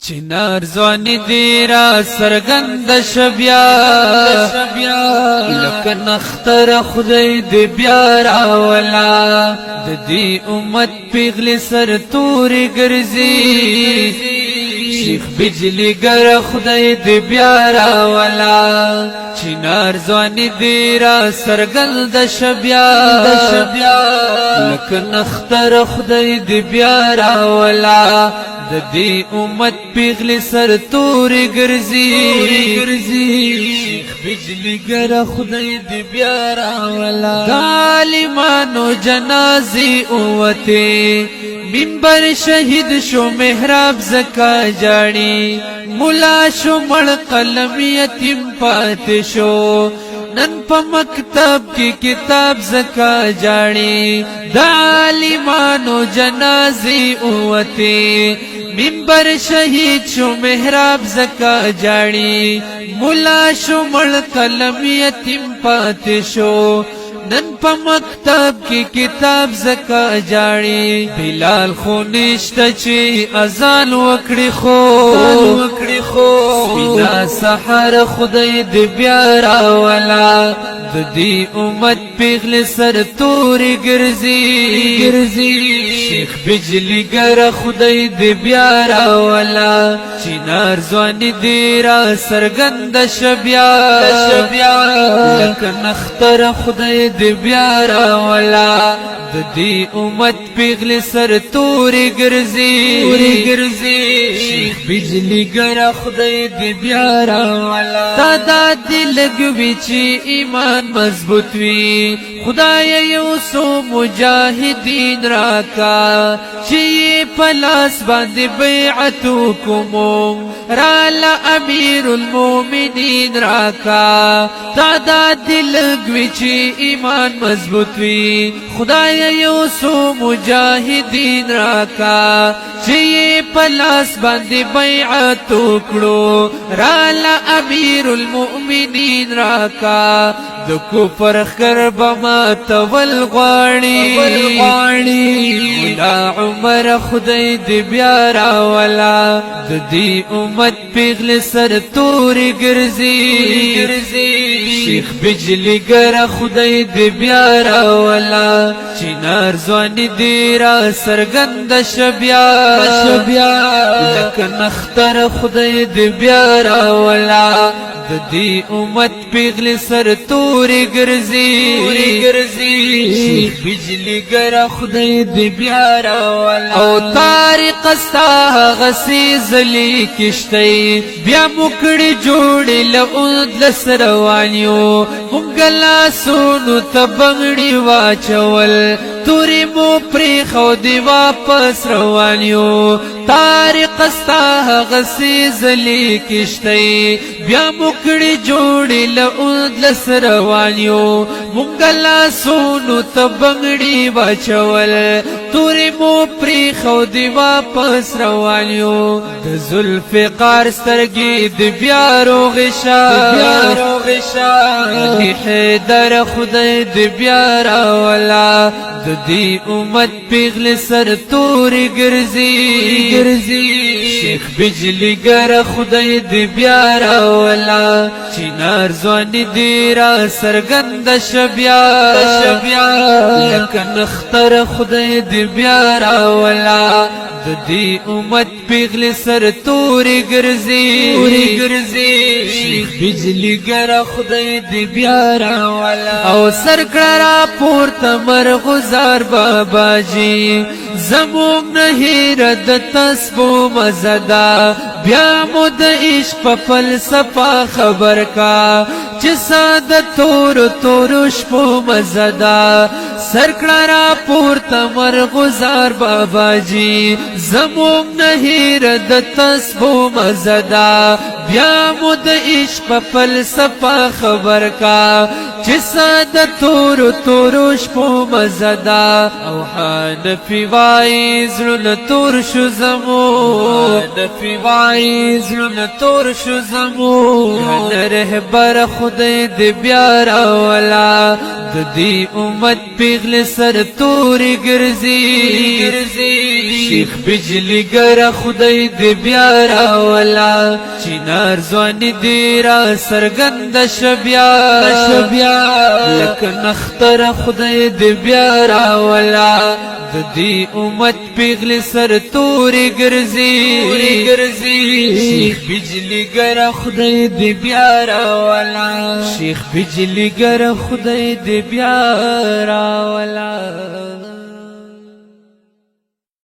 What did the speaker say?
چنار ځواني دی را سرګند شبیا لکه نختر خدای دې بیا راولا د دې امت پیغلی سر تورې ګرځي شیخ بجلی گر خدای دې بیا راولا چنار ځواني دی را سرګند شبیا لکه نختر خدای دې بیا راولا د دې امت پیغلی سر تورې ګرځي شیخ بجلی گر خدای دې بیا راولا ظالمانو جنازې اوته منبر شهید شو محراب زکا جاړي مولا شو مړ قلم یتیم پات شو نن په مکتب کې کتاب زکا جاړي د عالمانو جنازې اوته منبر شهید شو محراب زکا جاړي مولا شو مړ قلم یتیم پات شو نن په مکتب کې کتاب زکا جاړي بلال خو نشته چې اذان وکړي خو سپینا سحر خدای دې بیا راولا د دې امت پیغلی سر تورې ګرځي شیخ بجلی گر خدای دې بیا راولا چنار ځواني دې را سرګند شبیا لکه نختر خدای دې بیا راولا د دې امت پیغلی سر تورې ګرځي شیخ بجلی گر خدای دې بیا راولا تا دا دل لګوي چې ایمان مضبوط وي خدای یو سو مجاهدین راکا چې پلاس باندې بیعت کوم رالا امیر المؤمنین راکا تا دا دل لګوي چې ایمان مضبوط وي خدای یو سو مجاهدین راکا چې پلاس باندې بیعت کړو رالا امیر المؤمنین راکا د کفر خر بما تول غواړي مولا عمر خدای دې بیا راولا د دې امت پیغلی سر تورې ګرځي شیخ بجلی گر خدای دې بیا راولا چنار ځواني دې را سرګند شبیا لکه نختر خدای دې بیا راولا د دې امت پیغلی سر تورې ګرځي شیخ بجلی گر خدای دې بیا راولا او طارق استا غسی زلی کشتي بیا مکړي جوړې لوند لسروانیو مونږلا سونو تبنګړي واچول توري مو پری خو دی واپس روانیو طارق استا غسی زلی کشتي بیا مکړي جوړې لوند لسروانیو مونږلا سونو تبنګړي واچول توري مو پری خو دی واپس روانیو د ذوالفقار سترګې د بیا روغشا حیدر خدای د بیا راولا د دې امت پیغلی سر تورې ګرځي شیخ بجلی گر خدای دې بیا راولا چنار ځواني دې را سرګند شبیا لکه نختر خدای دې بیا راولا د دې امت پیغلی سر تورې ګرځي شیخ بجلی گر خدای دې بیا راولا او سر کړه پورته مرغزار بابا جی زموږ نه هیر د تسبو مزدا بیا مو د عشق په فلسفه خبر کا چې ساده تور شپو مزدا سر کړه پورته مرغزار بابا جی زموږ نه هیر د تسبو مزدا بیا مو د عشق په فلسفه خبر کا چې ساده تور شپو مزدا او حنفي وای زړه تور شو زمو رهبر خدای دې بیا راولا د دې امت پیغل سر توری گرزی شیخ بجلی گر خدای دی بیا راولا چینار زوانی دی را سرگند شبیا لکه نختر خدای دی بیا راولا د دی امت پیغل سر توری گرزی شیخ بجلی گر خدای دی بیا راولا شیخ بجلی گر خدای دی بیا راولا